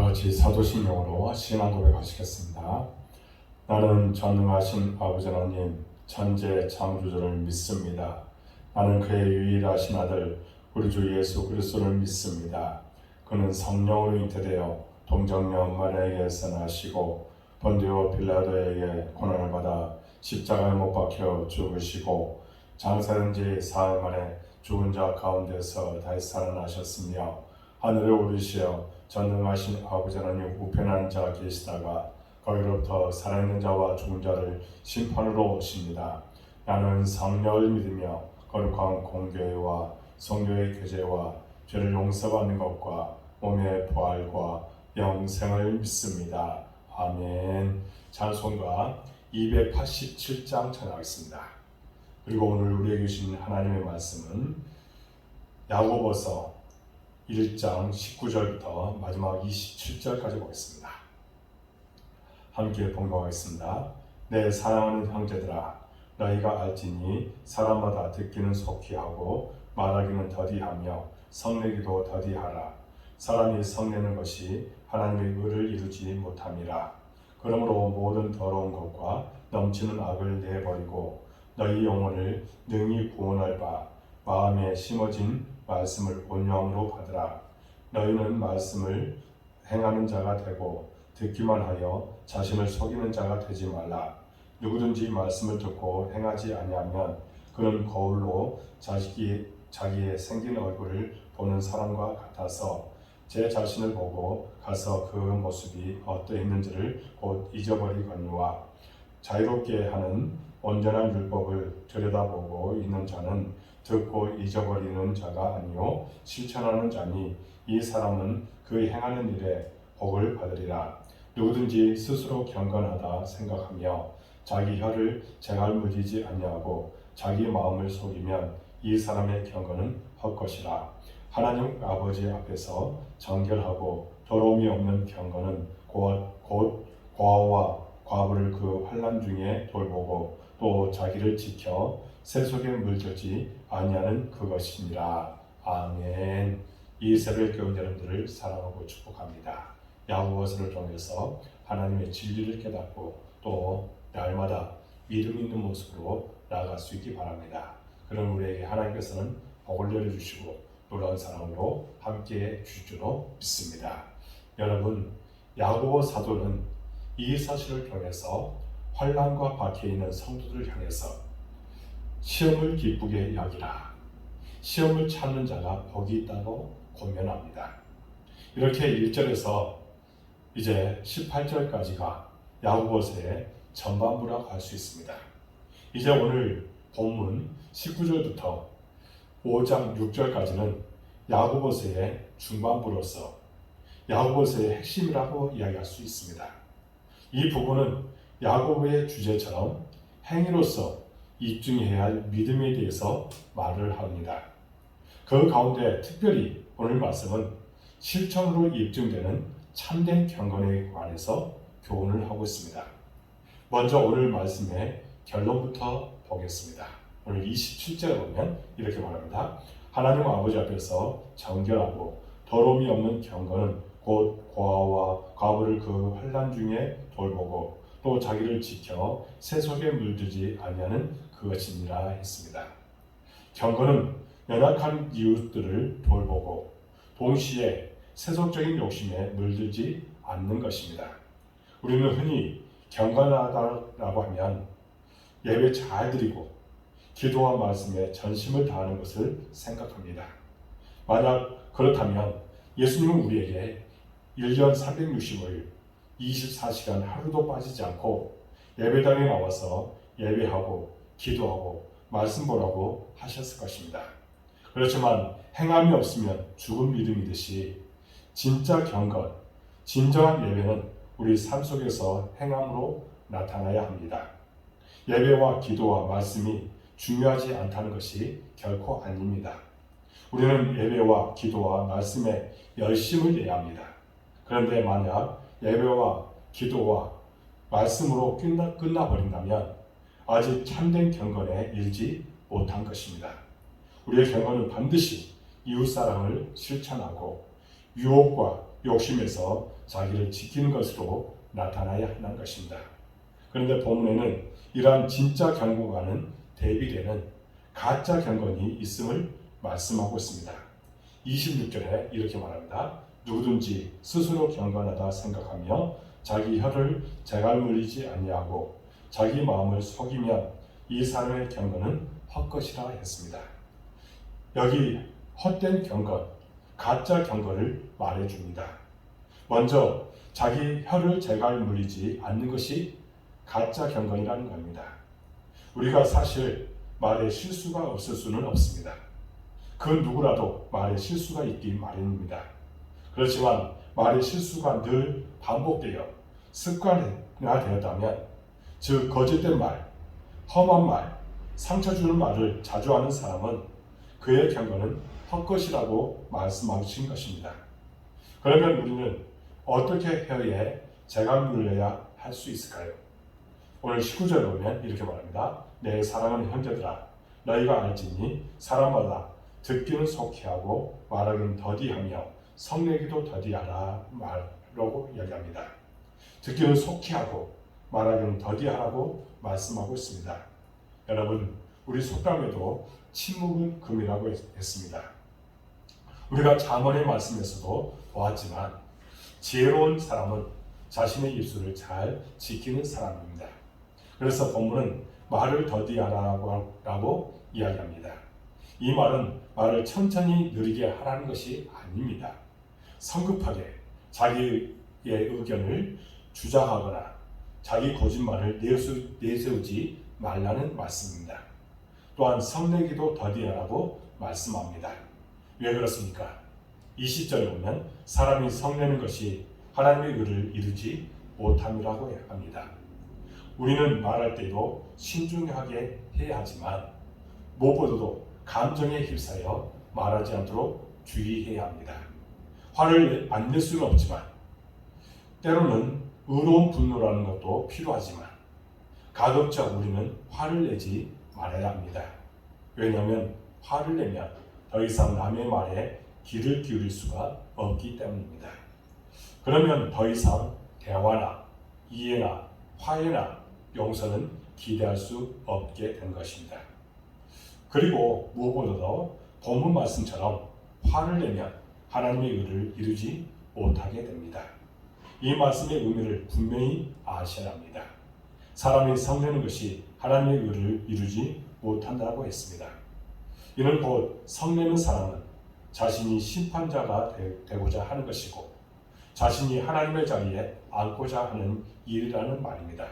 같이 사도신경으로 신앙 고백하시겠습니다. 나는 전능하신 아버지 하나님 천재 창조주를 믿습니다. 나는 그의 유일하신 아들 우리 주 예수 그리스도를 믿습니다. 그는 성령으로 잉태되어 동정녀 마리아에게서 나시고 본디오 빌라도에게 고난을 받아 십자가에 못 박혀 죽으시고 장사된 지 사흘 만에 죽은 자 가운데서 다시 살아나셨으며 하늘에 오르시어 전능하신 아버지 하나님 우편에 앉아 계시다가 거기로부터 살아있는 자와 죽은 자를 심판으로 오십니다. 나는 성령을 믿으며 거룩한 공교회와 성교의 교제와 죄를 용서받는 것과 몸의 부활과 영생을 믿습니다. 아멘. 찬송가 287장 찬양하겠습니다. 그리고 오늘 우리에게 주신 하나님의 말씀은 야고보서 1장 19절부터 마지막 27절까지 보겠습니다. 함께 봉독하겠습니다. 내 사랑하는 형제들아, 너희가 알지니 사람마다 듣기는 속히 하고 말하기는 더디하며 성내기도 더디하라. 사람이 성내는 것이 하나님의 의를 이루지 못함이라. 그러므로 모든 더러운 것과 넘치는 악을 내버리고 너희 영혼을 능히 구원할 바 마음에 심어진 말씀을 온유함으로 받으라. 너희는 말씀을 행하는 자가 되고 듣기만 하여 자신을 속이는 자가 되지 말라. 누구든지 말씀을 듣고 행하지 아니하면 그는 거울로 자기의 생긴 얼굴을 보는 사람과 같아서 제 자신을 보고 가서 그 모습이 어떠했는지를 곧 잊어버리거니와 자유롭게 하는 온전한 율법을 들여다보고 있는 자는 듣고 잊어버리는 자가 아니요 실천하는 자니 이 사람은 그 행하는 일에 복을 받으리라. 누구든지 스스로 경건하다 생각하며 자기 혀를 재갈무지지 아니하고 자기 마음을 속이면 이 사람의 경건은 헛것이라. 하나님 아버지 앞에서 정결하고 더러움이 없는 경건은 곧 고아와 과부를 그 환난 중에 돌보고 또 자기를 지켜 새 속에 물들지 아니하는 그것이니라. 아멘. 이 새벽 교회 여러분들을 사랑하고 축복합니다. 야고보서를 통해서 하나님의 진리를 깨닫고 또 날마다 믿음 있는 모습으로 나아갈 수 있기 바랍니다. 그럼 우리에게 하나님께서는 복을 내려주시고 놀라운 사랑으로 함께해 주실 줄로 믿습니다. 여러분, 야고보 사도는 이 사실을 통해서 환난과 박해있는 성도들을 향해서 시험을 기쁘게 여기라. 시험을 참는 자가 복이 있다고 권면합니다. 이렇게 1절에서 이제 18절까지가 야고보서의 전반부라고 할 수 있습니다. 이제 오늘 본문 19절부터 5장 6절까지는 야고보서의 중반부로서 야고보서의 핵심이라고 이야기할 수 있습니다. 이 부분은 야고보의 주제처럼 행위로서 입증해야 할 믿음에 대해서 말을 합니다. 그 가운데 특별히 오늘 말씀은 실천으로 입증되는 참된 경건에 관해서 교훈을 하고 있습니다. 먼저 오늘 말씀의 결론부터 보겠습니다. 오늘 27절에 보면 이렇게 말합니다. 하나님 아버지 앞에서 정결하고 더러움이 없는 경건은 곧 고아와 과부를 그 환난 중에 돌보고 또 자기를 지켜 새 속에 물들지 아니하는 그것이니라 했습니다. 경건은 연약한 이웃들을 돌보고 동시에 세속적인 욕심에 물들지 않는 것입니다. 우리는 흔히 경건하다라고 하면 예배 잘 드리고 기도와 말씀에 전심을 다하는 것을 생각합니다. 만약 그렇다면 예수님은 우리에게 1년 365일 24시간 하루도 빠지지 않고 예배당에 나와서 예배하고 기도하고 말씀 보라고 하셨을 것입니다. 그렇지만 행함이 없으면 죽은 믿음이듯이 진짜 경건, 진정한 예배는 우리 삶 속에서 행함으로 나타나야 합니다. 예배와 기도와 말씀이 중요하지 않다는 것이 결코 아닙니다. 우리는 예배와 기도와 말씀에 열심을 내야 합니다. 그런데 만약 예배와 기도와 말씀으로 끝나버린다면 아직 참된 경건에 이르지 못한 것입니다. 우리의 경건은 반드시 이웃사랑을 실천하고 유혹과 욕심에서 자기를 지키는 것으로 나타나야 한다는 것입니다. 그런데 본문에는 이러한 진짜 경건과는 대비되는 가짜 경건이 있음을 말씀하고 있습니다. 26절에 이렇게 말합니다. 누구든지 스스로 경건하다 생각하며 자기 혀를 재갈 물리지 아니하고 자기 마음을 속이면 이 사람의 경건은 헛것이라 했습니다. 여기 헛된 경건, 가짜 경건을 말해줍니다. 먼저 자기 혀를 재갈 물리지 않는 것이 가짜 경건이라는 겁니다. 우리가 사실 말에 실수가 없을 수는 없습니다. 그 누구라도 말에 실수가 있기 마련입니다. 그렇지만 말의 실수가 늘 반복되어 습관화되었다면, 즉 거짓된 말, 험한 말, 상처 주는 말을 자주 하는 사람은 그의 경건은 헛것이라고 말씀하신 것입니다. 그러면 우리는 어떻게 혀에 재갈 물려야 할 수 있을까요? 오늘 19절에 보면 이렇게 말합니다. 내 사랑하는 형제들아, 너희가 알지니 사람마다 듣기는 속히하고 말하기는 더디하며 성내기도 더디하라 말라고 이야기합니다. 듣기는 속히하고 말하기는 더디하라고 말씀하고 있습니다. 여러분, 우리 속담에도 침묵은 금이라고 했습니다. 우리가 잠언의 말씀에서도 보았지만 지혜로운 사람은 자신의 입술을 잘 지키는 사람입니다. 그래서 본문은 말을 더디하라고 이야기합니다. 이 말은 말을 천천히 느리게 하라는 것이 아닙니다. 성급하게 자기의 의견을 주장하거나 자기 거짓말을 내세우지 말라는 말씀입니다. 또한 성내기도 더디하라고 말씀합니다. 왜 그렇습니까? 20절에 보면 사람이 성내는 것이 하나님의 의를 이루지 못함이라고 합니다. 우리는 말할 때도 신중하게 해야 하지만 무엇보다도 감정에 휩싸여 말하지 않도록 주의해야 합니다. 화를 안 낼 수는 없지만 때로는 의로운 분노라는 것도 필요하지만 가급적 우리는 화를 내지 말아야 합니다. 왜냐하면 화를 내면 더 이상 남의 말에 귀를 기울일 수가 없기 때문입니다. 그러면 더 이상 대화나 이해나 화해나 용서는 기대할 수 없게 된 것입니다. 그리고 무엇보다도 본문 말씀처럼 화를 내면 하나님의 의를 이루지 못하게 됩니다. 이 말씀의 의미를 분명히 아셔야 합니다. 사람이 성내는 것이 하나님의 의를 이루지 못한다고 했습니다. 이는 곧 성내는 사람은 자신이 심판자가 되고자 하는 것이고 자신이 하나님의 자리에 앉고자 하는 일이라는 말입니다.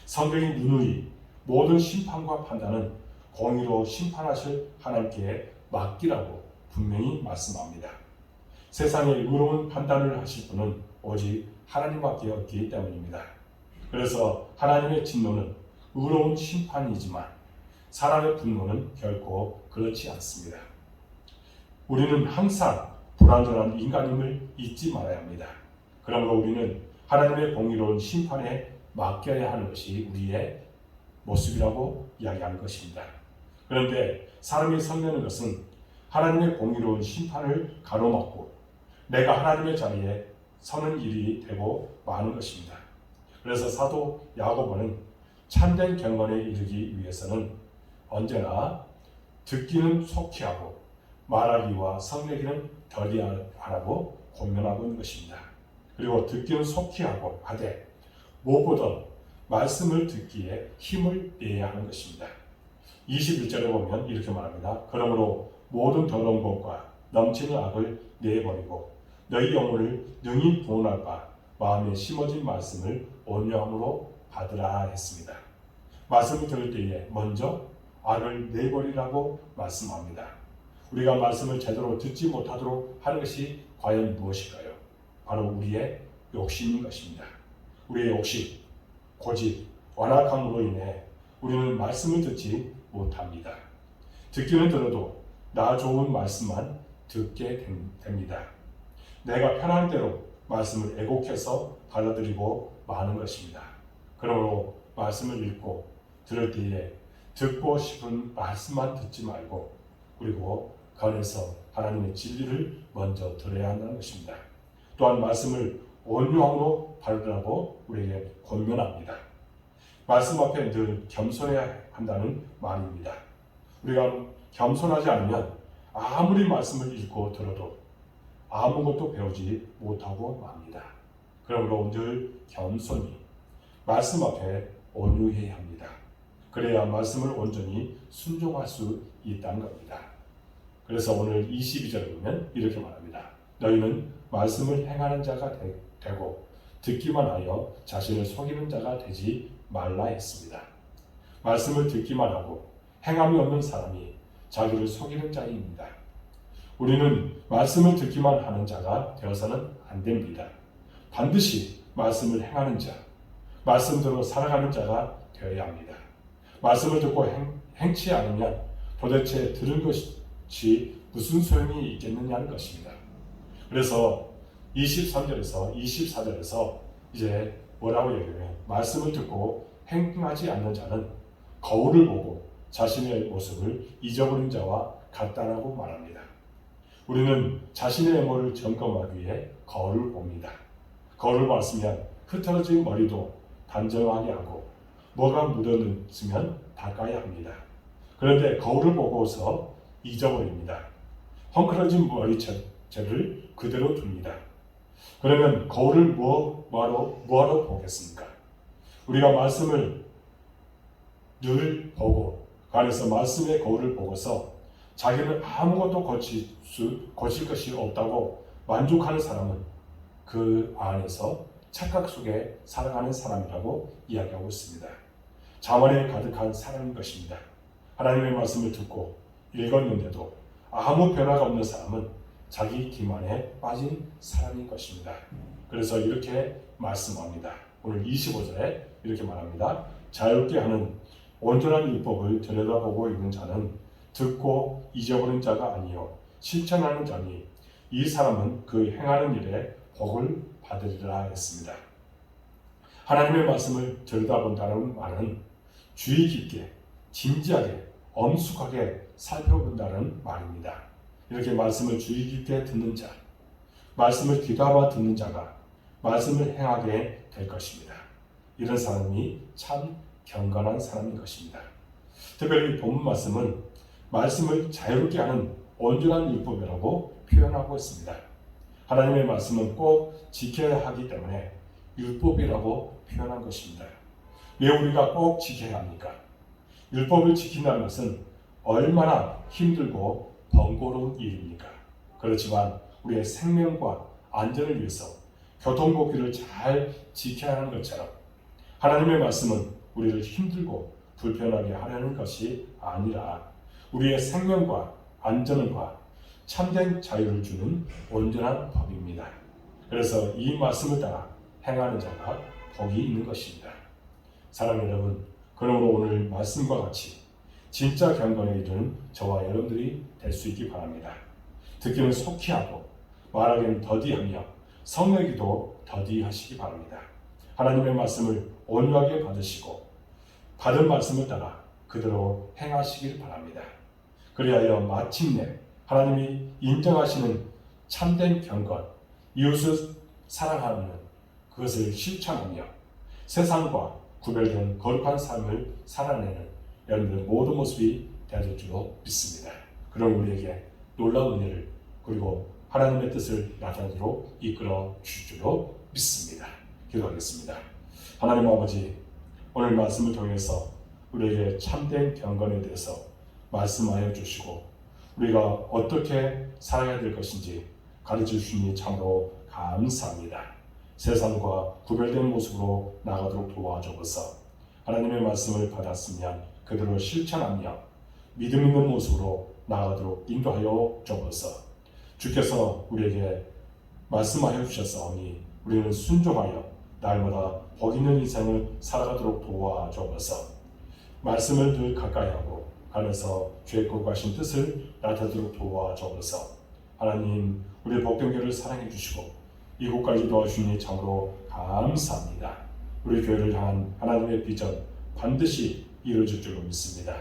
성경이 누누이 모든 심판과 판단은 공의로 심판하실 하나님께 맡기라고 분명히 말씀합니다. 세상에 의로운 판단을 하실 분은 오직 하나님밖에 없기 때문입니다. 그래서 하나님의 진노는 의로운 심판이지만 사람의 분노는 결코 그렇지 않습니다. 우리는 항상 불완전한 인간임을 잊지 말아야 합니다. 그러므로 우리는 하나님의 공의로운 심판에 맡겨야 하는 것이 우리의 모습이라고 이야기하는 것입니다. 그런데 사람이 성내는 것은 하나님의 공의로운 심판을 가로막고 내가 하나님의 자리에 서는 일이 되고 마는 것입니다. 그래서 사도 야고보는 참된 경건에 이르기 위해서는 언제나 듣기는 속히 하고 말하기와 성내기는 더디하라고 권면하고 있는 것입니다. 그리고 듣기는 속히 하고 하되 무엇보다 말씀을 듣기에 힘을 내야 하는 것입니다. 21절에 보면 이렇게 말합니다. 그러므로 모든 더러운 것과 넘치는 악을 내버리고 너희 영혼을 능히 구원할 바 마음에 심어진 말씀을 온유함으로 받으라 했습니다. 말씀을 들을 때에 먼저 악을 내버리라고 말씀합니다. 우리가 말씀을 제대로 듣지 못하도록 하는 것이 과연 무엇일까요? 바로 우리의 욕심인 것입니다. 우리의 욕심, 고집, 완악함으로 인해 우리는 말씀을 듣지 못합니다. 듣기는 들어도 나 좋은 말씀만 듣게 됩니다. 내가 편한 대로 말씀을 애곡해서 받아들이고 마는 것입니다. 그러므로 말씀을 읽고 들을 때에 듣고 싶은 말씀만 듣지 말고 그리고 그 안에서 하나님의 진리를 먼저 들어야 한다는 것입니다. 또한 말씀을 온유함으로 받으라고 우리에게 권면합니다. 말씀 앞에 늘 겸손해야 한다는 말입니다. 우리가 겸손하지 않으면 아무리 말씀을 읽고 들어도 아무것도 배우지 못하고 맙니다. 그러므로 늘 겸손히 말씀 앞에 온유해야 합니다. 그래야 말씀을 온전히 순종할 수 있다는 겁니다. 그래서 오늘 22절을 보면 이렇게 말합니다. 너희는 말씀을 행하는 자가 되고 듣기만 하여 자신을 속이는 자가 되지 말라 했습니다. 말씀을 듣기만 하고 행함이 없는 사람이 자기를 속이는 자입니다. 우리는 말씀을 듣기만 하는 자가 되어서는 안 됩니다. 반드시 말씀을 행하는 자, 말씀대로 살아가는 자가 되어야 합니다. 말씀을 듣고 행치 않으면 도대체 들은 것이 무슨 소용이 있겠느냐는 것입니다. 그래서 23절에서 24절에서 이제 뭐라고 얘기해요? 말씀을 듣고 행하지 않는 자는 거울을 보고 자신의 모습을 잊어버린 자와 같다라고 말합니다. 우리는 자신의 외모를 점검하기 위해 거울을 봅니다. 거울을 봤으면 흐트러진 머리도 단정하게 하고 뭐가 묻어있으면 닦아야 합니다. 그런데 거울을 보고서 잊어버립니다. 헝클어진 머리채를 그대로 둡니다. 그러면 거울을 뭐하러 보겠습니까? 우리가 말씀을 늘 보고 그 안에서 말씀의 거울을 보고서 자기는 아무것도 고칠 것이 없다고 만족하는 사람은 그 안에서 착각 속에 살아가는 사람이라고 이야기하고 있습니다. 자만에 가득한 사람인 것입니다. 하나님의 말씀을 듣고 읽었는데도 아무 변화가 없는 사람은 자기 기만에 빠진 사람인 것입니다. 그래서 이렇게 말씀합니다. 오늘 25절에 이렇게 말합니다. 자유롭게 하는 온전한 율법을 들여다보고 있는 자는 듣고 잊어버린 자가 아니요 실천하는 자니 이 사람은 그 행하는 일에 복을 받으리라 했습니다. 하나님의 말씀을 들여다본다는 말은 주의 깊게 진지하게 엄숙하게 살펴본다는 말입니다. 이렇게 말씀을 주의 깊게 듣는 자, 말씀을 귀담아 듣는 자가 말씀을 행하게 될 것입니다. 이런 사람이 참 경건한 사람인 것입니다. 특별히 본문 말씀은 말씀을 자유롭게 하는 온전한 율법이라고 표현하고 있습니다. 하나님의 말씀은 꼭 지켜야 하기 때문에 율법이라고 표현한 것입니다. 왜 우리가 꼭 지켜야 합니까? 율법을 지킨다는 것은 얼마나 힘들고 번거로운 일입니까? 그렇지만 우리의 생명과 안전을 위해서 교통법규를 잘 지켜야 하는 것처럼 하나님의 말씀은 우리를 힘들고 불편하게 하려는 것이 아니라 우리의 생명과 안전과 참된 자유를 주는 온전한 법입니다. 그래서 이 말씀을 따라 행하는 자가 복이 있는 것입니다. 사랑하는 여러분, 그러므로 오늘 말씀과 같이 진짜 경건에 이르는 저와 여러분들이 될 수 있기 바랍니다. 듣기는 속히 하고 말하기는 더디하며 성내기도 더디하시기 바랍니다. 하나님의 말씀을 온유하게 받으시고 받은 말씀을 따라 그대로 행하시길 바랍니다. 그리하여 마침내 하나님이 인정하시는 참된 경건, 이웃을 사랑하는 그것을 실천하며 세상과 구별된 거룩한 삶을 살아내는 여러분들의 모든 모습이 되어질 줄로 믿습니다. 그럼 우리에게 놀라운 은혜를 그리고 하나님의 뜻을 나타내도록 이끌어 주실 줄로 믿습니다. 기도하겠습니다. 하나님 아버지, 오늘 말씀을 통해서 우리에게 참된 경건에 대해서 말씀하여 주시고 우리가 어떻게 살아야 될 것인지 가르쳐 주시니 참으로 감사합니다. 세상과 구별된 모습으로 나가도록 도와주옵소서. 하나님의 말씀을 받았으면 그대로 실천하며 믿음 있는 모습으로 나가도록 인도하여 주옵소서. 주께서 우리에게 말씀하여 주셨사오니 우리는 순종하여 날마다 복 있는 인생을 살아가도록 도와주옵소서. 말씀을 늘 가까이 하고 가면서 주의 거룩하신 뜻을 나타내도록 도와주옵소서. 하나님, 우리 복된교회를 사랑해 주시고 이곳까지 도와주시니 참으로 감사합니다. 우리 교회를 향한 하나님의 비전 반드시 이루어질 줄로 믿습니다.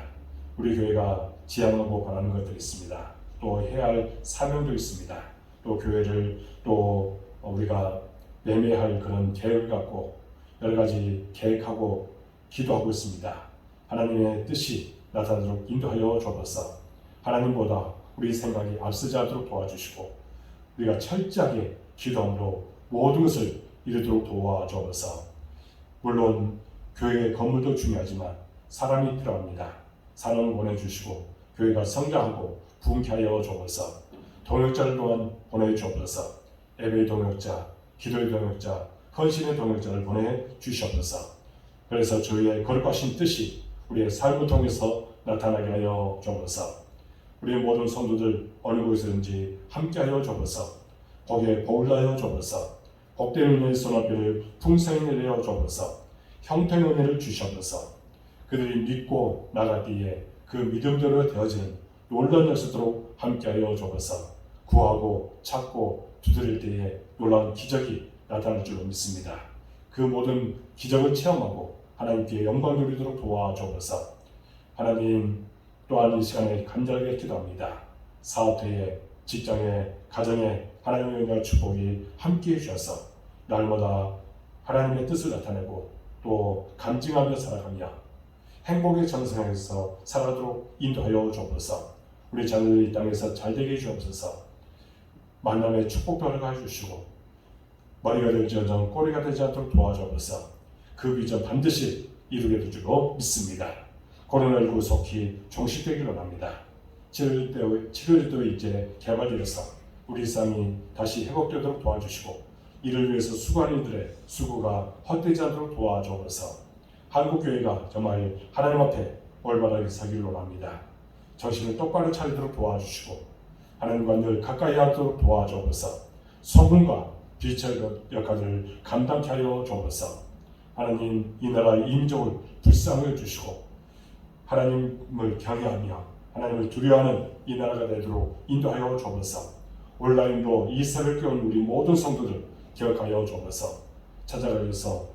우리 교회가 지향하고 바라는 것들이 있습니다. 또 해야 할 사명도 있습니다. 또 교회를 또 우리가 매매할 그런 계획을 갖고 여러 가지 계획하고 기도하고 있습니다. 하나님의 뜻이 나타나도록 인도하여 주옵소서. 하나님보다 우리 생각이 앞서지 않도록 도와주시고 우리가 철저하게 기도함으로 모든 것을 이루도록 도와주옵소서. 물론 교회의 건물도 중요하지만 사람이 필요합니다. 사람을 보내주시고 교회가 성장하고 부흥케 하여 주옵소서. 동역자를 또한 보내주옵소서. 예배의 동역자, 기도의 동역자, 헌신의 동역자를 보내주시옵소서. 그래서 주의 거룩하신 뜻이 우리의 삶을 통해서 나타나게 하여 주옵소서. 우리의 모든 성도들 어느 곳이든지 함께하여 주옵소서. 거기에 복을 하여 주옵소서. 복된 은혜의 소나비를 풍성히 내려 주옵소서. 형통의 은혜를 주시옵소서. 그들이 믿고 나가기에 그 믿음대로 되어지는 놀라운 역사도록 함께하여 주옵소서. 구하고 찾고 두드릴 때에 놀라운 기적이 나타날 줄 믿습니다. 그 모든 기적을 체험하고 하나님께 영광 돌리도록 도와주옵소서. 하나님, 또한 이 시간에 간절하게 기도합니다. 사업회에, 직장에, 가정에 하나님의 은혜와 축복이 함께해 주셔서 날마다 하나님의 뜻을 나타내고 또 간증하며 살아가며 행복의 정상에서 살아가도록 인도하여 주옵소서. 우리 자녀들이 이 땅에서 잘되게 해주옵소서. 만남의 축복도 허락해 주시고 머리가 될지언정 꼬리가 되지 않도록 도와주옵소서. 그 비전 반드시 이루게 될 줄로 믿습니다. 코로나19 속히 종식되기를 원합니다. 치료제도 이제 개발되어서 우리 일상이 다시 회복되도록 도와주시고 이를 위해서 수고하는 이들의 수고가 헛되지 않도록 도와주옵소서. 한국교회가 정말 하나님 앞에 올바르게 서기를 원합니다. 정신을 똑바로 차리도록 도와주시고 하나님과 늘 가까이 하도록 도와주옵소서. 소금과 빛의 역할을 감당케 하여 주옵소서. 하나님, 이 나라의 인종을 불쌍히 주시고 하나님을 경외하며 하나님을 두려워하는 이 나라가 되도록 인도하여 주옵소서. 온라인으로 이 새벽 깨운 우리 모든 성도들 기억하여 주옵소서. 찾아가서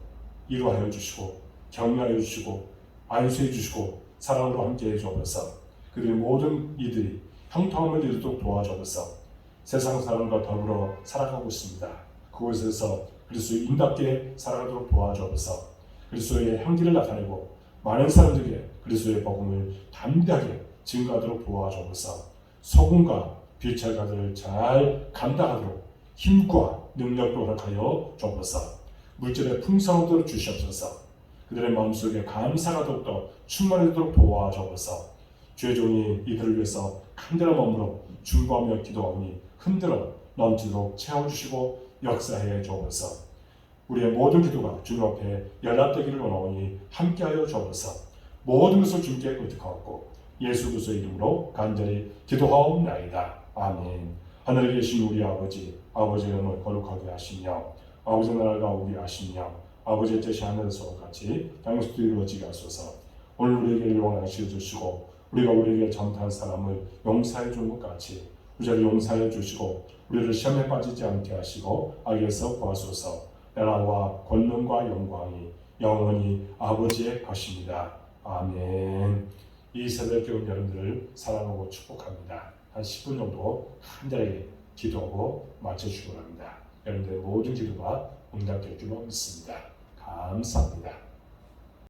이루하여 주시고 격려하여 주시고 안수해 주시고 사랑으로 함께해 주옵소서. 그들의 모든 이들이 형통함을 이루도록 도와주옵소서. 세상 사람과 더불어 살아가고 있습니다. 그곳에서 그리스도의 인답게 살아가도록 도와주옵소서. 그리스도의 향기를 나타내고 많은 사람들에게 그리스도의 복음을 담대하게 증거하도록 도와주옵소서. 소금과 빛의 가들을 잘 감당하도록 힘과 능력도 허락하여 주옵소서. 물질의 풍성함도 주시옵소서. 그들의 마음속에 감사가 더욱더 충만하도록 도와주옵소서. 주의 종이 이들을 위해서 간절한 마음으로 중보하며 기도하오니 흔들어 넘치도록 채워주시고 역사해 주옵소서. 우리의 모든 기도가 주님 앞에 연락되기를 원하오니 함께하여 주옵소서. 모든 것을 주님께 의탁하옵고 예수 그리스도의 이름으로 간절히 기도하옵나이다. 아멘. 하늘에 계신 우리 아버지, 아버지의 이름을 거룩하게 하시며 아버지의 나라가 오게 하시며 아버지의 뜻이 하늘에서 같이 땅에서도 이루어지게 하소서. 오늘 우리에게 용서하여 주시고 우리가 우리에게 잘못한 사람을 용서해 준 것 같이 우리를 용서해 주시고 우리를 시험에 빠지지 않게 하시고 악에서 구하소서. 나라와 권능과 영광이 영원히 아버지의 것입니다. 아멘. 이 새벽 깨운 여러분들을 사랑하고 축복합니다. 한 10분 정도 간절하게 기도하고 마쳐주시기 바랍니다. 여러분들의 모든 기도가 응답될 줄로 믿습니다. 감사합니다.